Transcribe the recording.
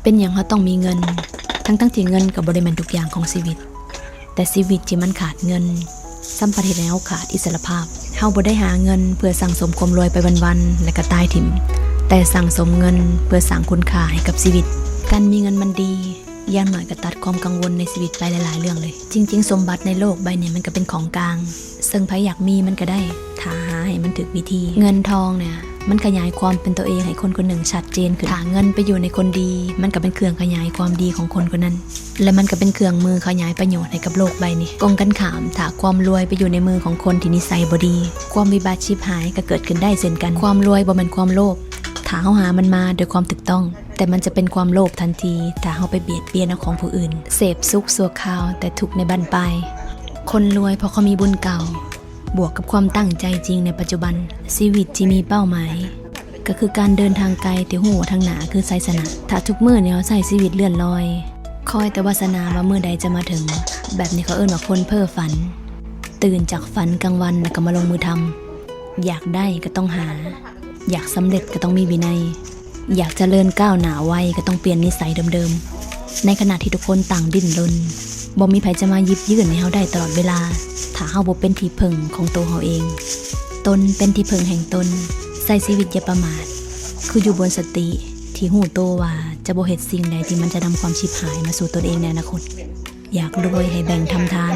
เป็นอย่างเราต้องมีเงินทั้งที่เงินกับบริแมนทุกอย่างของชีวิตแต่ชีวิตที่มันขาดเงินสัมปทานแล้วขาดอิสรภาพเฮาบ่ได้หาเงินเพื่อสั่งสมความรวยไปวันๆและก็ตายถิ่มแต่สั่งสมเงินเพื่อสร้างคุณค่าให้กับชีวิตการมีเงินมันดีอย่างหน่อยก็ตัดความกังวลในชีวิตไปหลายๆเรื่องเลยจริงๆสมบัติในโลกใบนี้มันก็เป็นของกลางซึ่งใครอยากมีมันก็ได้ถ้าหาให้มันถึกวิธีเงินทองเนี่ยมันขยายความเป็นตัวเองให้คนคนหนึ่งชัดเจนขึ้นถ้าเงินไปอยู่ในคนดีมันก็เป็นเครื่องขยายความดีของคนคนนั้นและมันก็เป็นเครื่องมือขยายประโยชน์ให้กับโลกใบนี้กงกันข้ามถ้าความรวยไปอยู่ในมือของคนที่นิสัยบ่ดีความวิบัติชิบหายก็เกิดขึ้นได้เช่นกันความรวยบ่แม่นความโลภถ้าเฮาหามันมาโดยความถูกต้องแต่มันจะเป็นความโลภทันทีถ้าเฮาไปเบียดเบียนเอาของผู้อื่นเสพสุขสัวคราวแต่ทุกข์ในบั้นปลายคนรวยเพราะเขามีบุญเก่าบวกกับความตั้งใจจริงในปัจจุบันชีวิตที่มีเป้าหมายก็คือการเดินทางไกลที่หัวทางหนาคือไสสนะถ้าทุกมื้อเนี่ยเราใช้ชีวิตเลื่อนลอยคอยแต่วาสนาว่ามื้อใดจะมาถึงแบบนี้เขาเอิ้นว่าคนเพ้อฝันตื่นจากฝันกลางวันแล้วก็มาลงมือทำอยากได้ก็ต้องหาอยากสำเร็จก็ต้องมีวินัยอยากเจริญก้าวหน้าไวก็ต้องเปลี่ยนนิสัยเดิมๆในขณะที่ทุกคนต่างดิ้นรนบ่มีใครจะมายิบยื่นให้เฮาได้ตลอดเวลาถ้าเฮาบ่เป็นที่พึ่งของตัวเฮาเองตนเป็นที่พึ่งแห่งตนใช้ชีวิตอย่าประมาทคืออยู่บนสติที่หู้โตว่าจะบ่เฮ็ดสิ่งใดที่มันจะนำความชิบหายมาสู่ตนเองในอนาคตอยากรวยให้แบ่งทำทาน